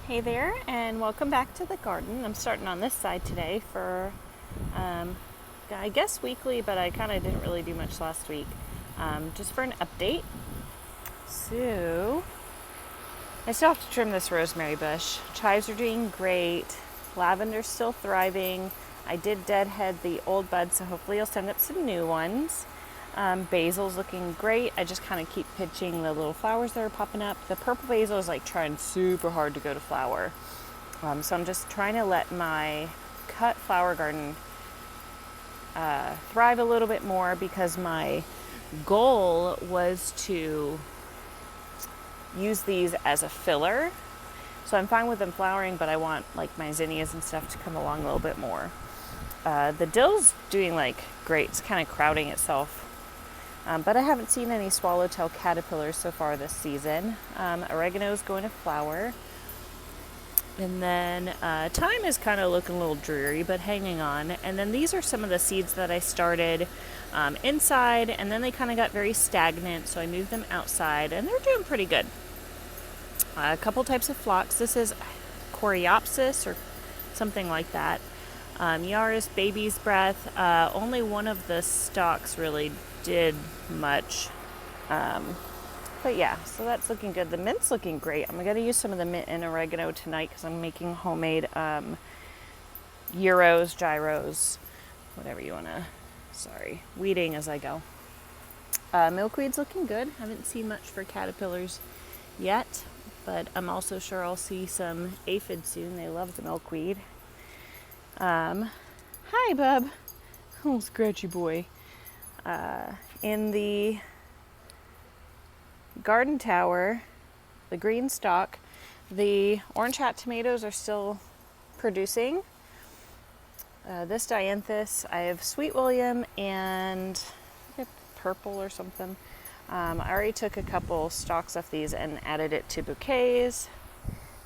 Hey there, and welcome back to the garden. I'm starting on this side today for, I guess weekly, but I kind of didn't really do much last week. Just for an update. So, I still have to trim this rosemary bush. Chives are doing great. Lavender's still thriving. I did deadhead the old buds, so hopefully I'll send up some new ones. Basil's looking great. I just kind of keep pitching the little flowers that are popping up. The purple basil is like trying super hard to go to flower. So I'm just trying to let my cut flower garden thrive a little bit more, because my goal was to use these as a filler. So I'm fine with them flowering, but I want like my zinnias and stuff to come along a little bit more. The dill's doing like great. It's kind of crowding itself. But I haven't seen any swallowtail caterpillars so far this season. Oregano is going to flower. And then thyme is kind of looking a little dreary, but hanging on. And then these are some of the seeds that I started inside, and then they kind of got very stagnant, so I moved them outside, and they're doing pretty good. A couple types of phlox. This is Coreopsis or something like that. Yaris, baby's breath. Only one of the stalks really did much. But yeah, so that's looking good. The mint's looking great. I'm going to use some of the mint and oregano tonight because I'm making homemade gyros, whatever you want to, weeding as I go. Milkweed's looking good. Haven't seen much for caterpillars yet, but I'm also sure I'll see some aphids soon. They love the milkweed. Hi, bub. Oh, scratchy boy. In the garden tower, the green stalk, the orange hat tomatoes are still producing. This dianthus, I have Sweet William and purple or something. I already took a couple stalks off these and added it to bouquets.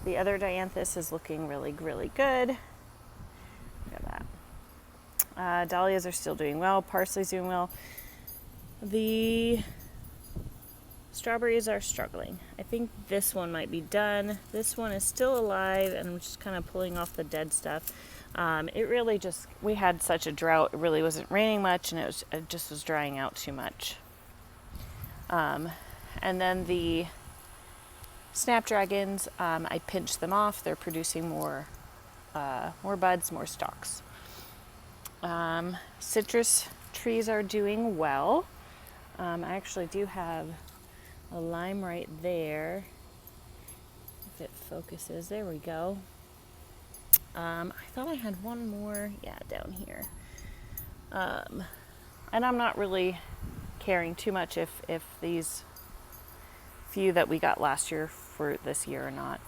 The other dianthus is looking really, really good. Look at that. Dahlias are still doing well. Parsley's doing well. The strawberries are struggling. I think this one might be done. This one is still alive, and I'm just kind of pulling off the dead stuff. It really just, we had such a drought. It really wasn't raining much, and it just was drying out too much. And then the snapdragons, I pinched them off. They're producing more buds, more stalks. Citrus trees are doing well. I actually do have a lime right there. If it focuses, there we go. I thought I had one more, down here. And I'm not really caring too much if these few that we got last year for this year or not.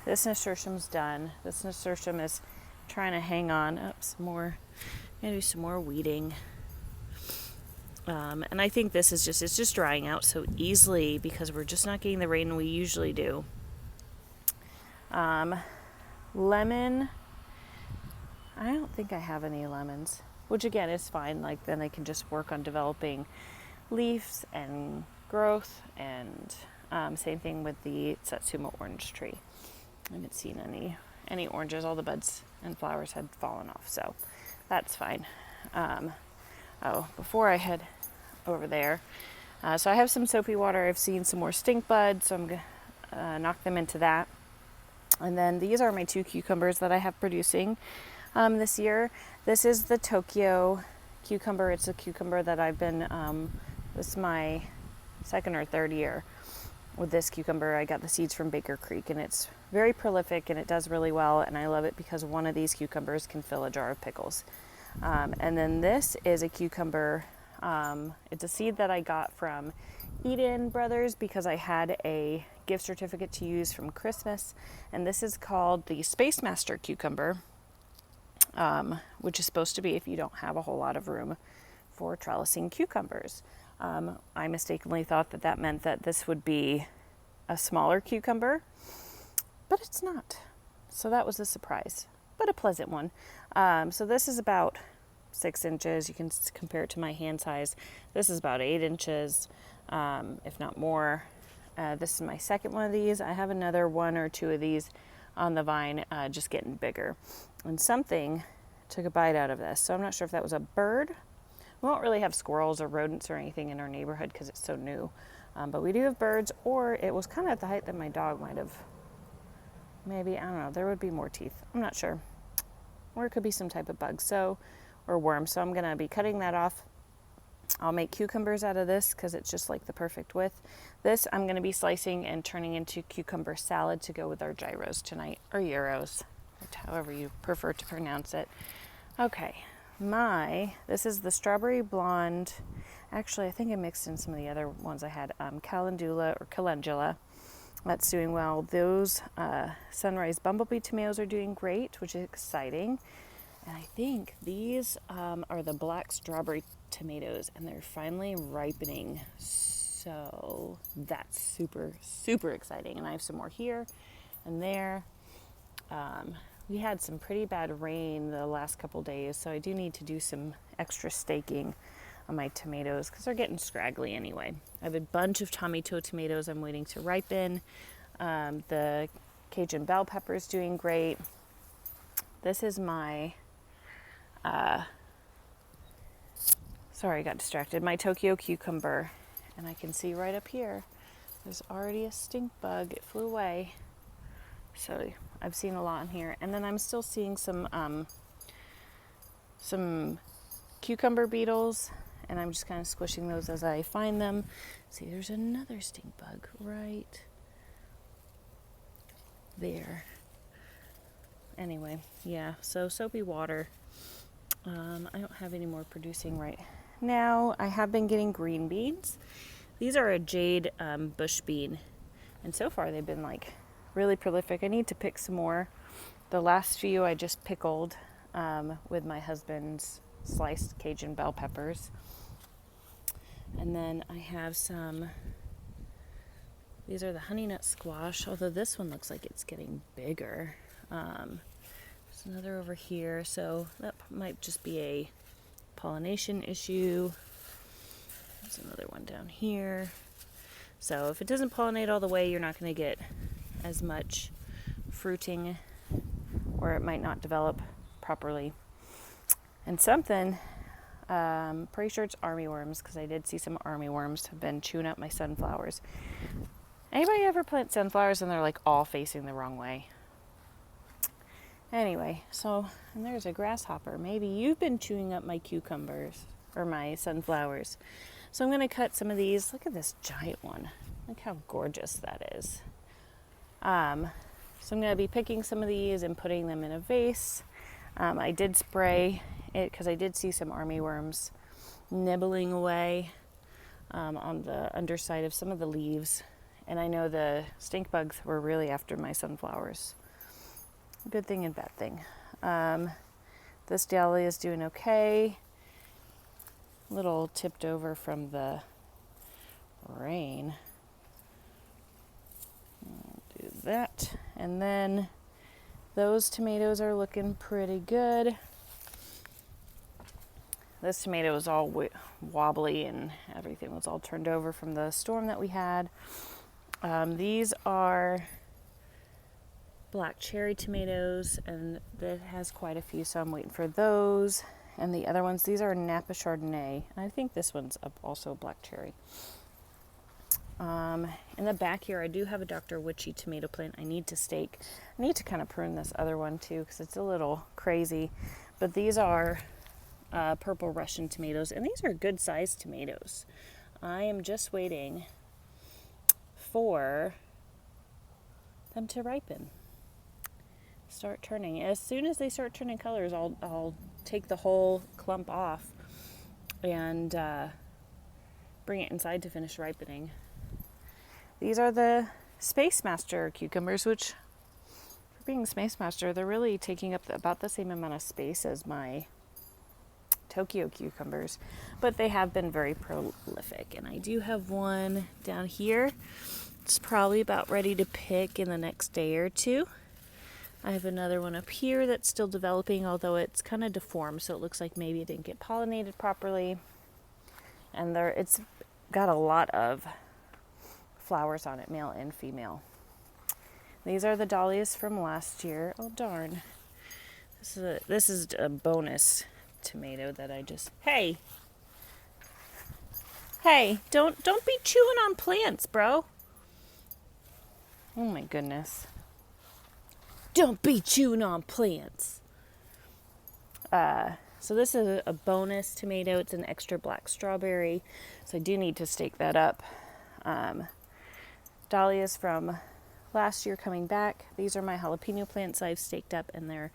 This nasturtium's done. This nasturtium is trying to hang on. Some more. I'm gonna do some more weeding. And I think this is it's just drying out so easily because we're just not getting the rain we usually do. Lemon, I don't think I have any lemons, which again is fine. Like, then they can just work on developing leaves and growth, and same thing with the Satsuma orange tree. I haven't seen any oranges. All the buds and flowers had fallen off, so that's fine. Before I head over there, so I have some soapy water. I've seen some more stink buds, so I'm going to knock them into that. And then these are my 2 cucumbers that I have producing this year. This is the Tokyo cucumber. It's a cucumber that I've been, this is my second or third year with this cucumber. I got the seeds from Baker Creek, and it's very prolific and it does really well, and I love it because one of these cucumbers can fill a jar of pickles. And then this is a cucumber. It's a seed that I got from Eden Brothers because I had a gift certificate to use from Christmas, and this is called the Space Master cucumber, which is supposed to be if you don't have a whole lot of room for trellising cucumbers. I mistakenly thought that meant that this would be a smaller cucumber, but it's not. So that was a surprise, but a pleasant one. So this is about 6 inches. You can compare it to my hand size. This is about 8 inches, if not more. This is my second one of these. I have another one or two of these on the vine, just getting bigger. And something took a bite out of this. So I'm not sure if that was a bird. We don't really have squirrels or rodents or anything in our neighborhood because it's so new. But we do have birds, or it was kind of at the height that my dog might have. Maybe, I don't know, there would be more teeth. I'm not sure. Or it could be some type of bug, or worm. So I'm going to be cutting that off. I'll make cucumbers out of this because it's just like the perfect width. This I'm going to be slicing and turning into cucumber salad to go with our gyros tonight, or gyros, however you prefer to pronounce it. Okay, this is the strawberry blonde. Actually, I think I mixed in some of the other ones I had. Calendula. That's doing well. Those sunrise bumblebee tomatoes are doing great, which is exciting. And I think these are the black strawberry tomatoes, and they're finally ripening. So that's super, super exciting. And I have some more here and there. We had some pretty bad rain the last couple days, so I do need to do some extra staking on my tomatoes because they're getting scraggly anyway. I have a bunch of tomato tomatoes I'm waiting to ripen. The Cajun bell pepper is doing great. This is my, sorry, I got distracted. My Tokyo cucumber, and I can see right up here, there's already a stink bug. It flew away. So I've seen a lot in here. And then I'm still seeing some cucumber beetles, and I'm just kind of squishing those as I find them. See, there's another stink bug right there. Anyway, yeah, so soapy water. I don't have any more producing right now. I have been getting green beans. These are a jade bush bean, and so far they've been like really prolific. I need to pick some more. The last few I just pickled with my husband's sliced Cajun bell peppers. And then I have these are the honey nut squash, although this one looks like it's getting bigger. There's another over here, so that might just be a pollination issue. There's another one down here. So if it doesn't pollinate all the way, you're not going to get as much fruiting, or it might not develop properly. And something, pretty sure it's armyworms, because I did see some armyworms have been chewing up my sunflowers. Anybody ever plant sunflowers and they're like all facing the wrong way? Anyway, and there's a grasshopper. Maybe you've been chewing up my cucumbers or my sunflowers. So I'm going to cut some of these. Look at this giant one. Look how gorgeous that is. So I'm going to be picking some of these and putting them in a vase. I did spray it because I did see some armyworms nibbling away on the underside of some of the leaves. And I know the stink bugs were really after my sunflowers. Good thing and bad thing. This dahlia is doing okay. A little tipped over from the rain. I'll do that. And then those tomatoes are looking pretty good. This tomato was all wobbly and everything was all turned over from the storm that we had. These are black cherry tomatoes, and that has quite a few, so I'm waiting for those. And the other ones, these are Napa Chardonnay, and I think this one's also black cherry. In the back here, I do have a Dr. Witchy tomato plant I need to stake. I need to kind of prune this other one too, because it's a little crazy. But these are purple Russian tomatoes, and these are good sized tomatoes. I am just waiting for them to ripen, start turning. As soon as they start turning colors, I'll take the whole clump off and bring it inside to finish ripening. These are the Space Master cucumbers, which, for being Space Master, they're really taking up about the same amount of space as my Tokyo cucumbers, but they have been very prolific. And I do have one down here. It's probably about ready to pick in the next day or two. I have another one up here that's still developing, although it's kind of deformed, so it looks like maybe it didn't get pollinated properly. And it's got a lot of flowers on it, male and female. These are the dahlias from last year. Oh darn. This is a bonus tomato that I just... Hey, don't be chewing on plants, bro. Oh my goodness. Don't be chewing on plants. So this is a bonus tomato. It's an extra black strawberry. So I do need to stake that up. Dahlias from last year coming back. These are my jalapeno plants I've staked up, and they're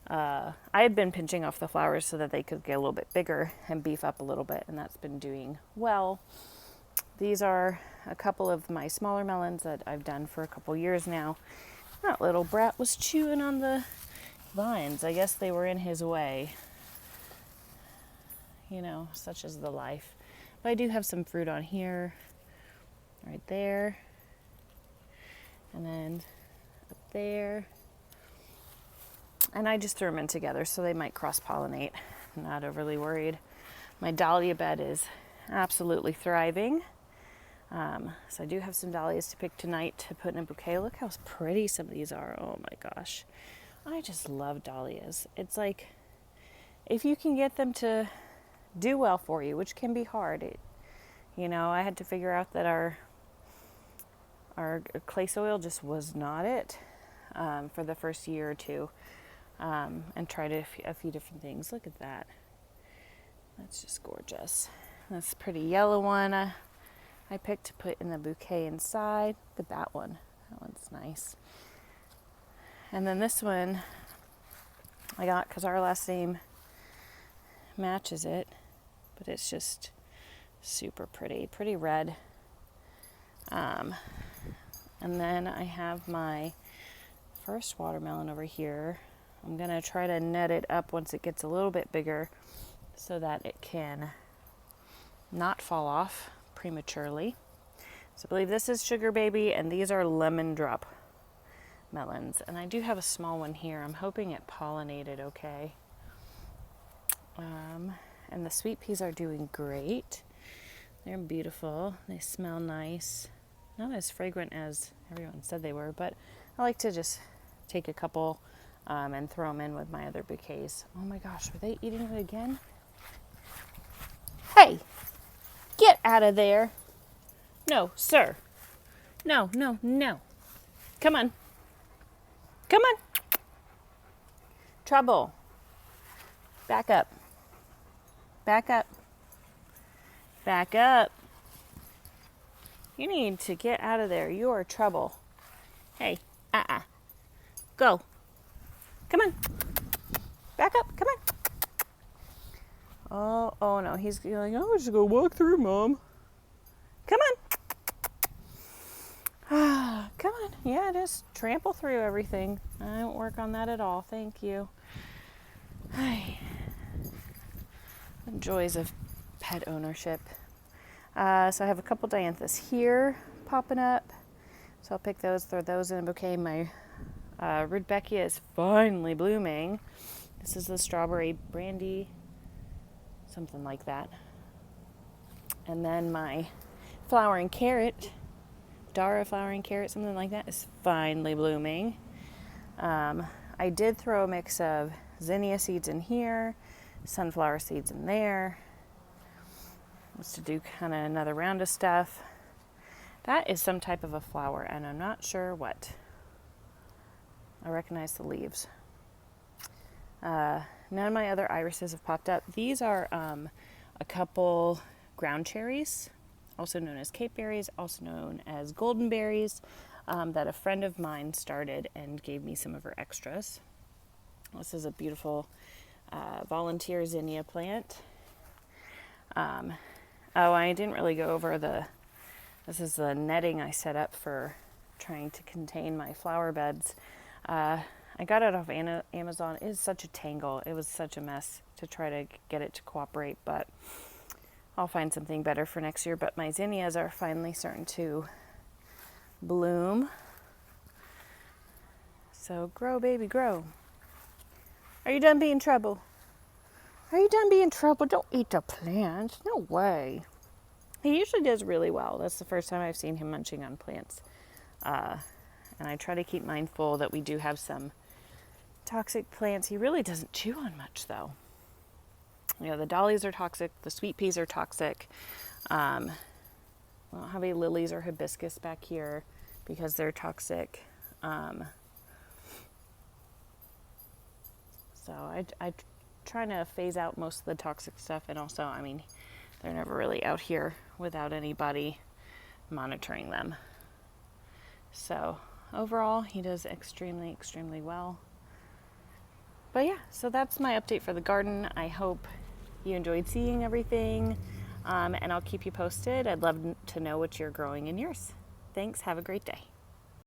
I had been pinching off the flowers so that they could get a little bit bigger and beef up a little bit, and that's been doing well. These are a couple of my smaller melons that I've done for a couple years now. That little brat was chewing on the vines. I guess they were in his way. You know, such is the life. But I do have some fruit on here, right there, and then up there. And I just threw them in together so they might cross-pollinate. I'm not overly worried. My dahlia bed is absolutely thriving. So I do have some dahlias to pick tonight to put in a bouquet. Look how pretty some of these are. Oh my gosh. I just love dahlias. It's like, if you can get them to do well for you, which can be hard. I had to figure out that our clay soil just was not it for the first year or two. And tried a few different things. Look at that. That's just gorgeous. That's a pretty yellow one I picked to put in the bouquet inside. Look at that one. That one's nice. And then this one I got because our last name matches it, but it's just super pretty red. And then I have my first watermelon over here. I'm going to try to net it up once it gets a little bit bigger so that it can not fall off prematurely. So I believe this is Sugar Baby, and these are Lemon Drop melons. And I do have a small one here. I'm hoping it pollinated okay. And the sweet peas are doing great. They're beautiful. They smell nice. Not as fragrant as everyone said they were, but I like to just take a couple and throw them in with my other bouquets. Oh my gosh, are they eating it again? Hey, get out of there. No, sir. No. Come on. Trouble. Back up. You need to get out of there. You are trouble. Hey, go. Come on. Back up. Come on. Oh no. He's like, oh, just go walk through, Mom. Come on. Come on. Yeah, just trample through everything. I don't work on that at all. Thank you. The joys of pet ownership. So I have a couple dianthus here popping up. So I'll pick those, throw those in a bouquet. My Rudbeckia is finally blooming. This is the strawberry brandy, something like that. And then my flowering carrot, Dara flowering carrot, something like that, is finally blooming. I did throw a mix of zinnia seeds in here, sunflower seeds in there. Just to do kind of another round of stuff. That is some type of a flower, and I'm not sure what. I recognize the leaves. None of my other irises have popped up. These are a couple ground cherries, also known as Cape berries, also known as golden berries, that a friend of mine started and gave me some of her extras. This is a beautiful volunteer zinnia plant. I didn't really go over this is the netting I set up for trying to contain my flower beds. I got it off Amazon. It is such a tangle. It was such a mess to try to get it to cooperate, but I'll find something better for next year. But my zinnias are finally starting to bloom. So grow, baby, grow. Are you done being trouble? Don't eat the plants. No way. He usually does really well. That's the first time I've seen him munching on plants. And I try to keep mindful that we do have some toxic plants. He really doesn't chew on much, though. You know, the dahlias are toxic, the sweet peas are toxic. I don't have any lilies or hibiscus back here because they're toxic. So I try to phase out most of the toxic stuff, and also, I mean, they're never really out here without anybody monitoring them. So overall, he does extremely, extremely well. But yeah, so that's my update for the garden. I hope you enjoyed seeing everything, and I'll keep you posted. I'd love to know what you're growing in yours. Thanks. Have a great day.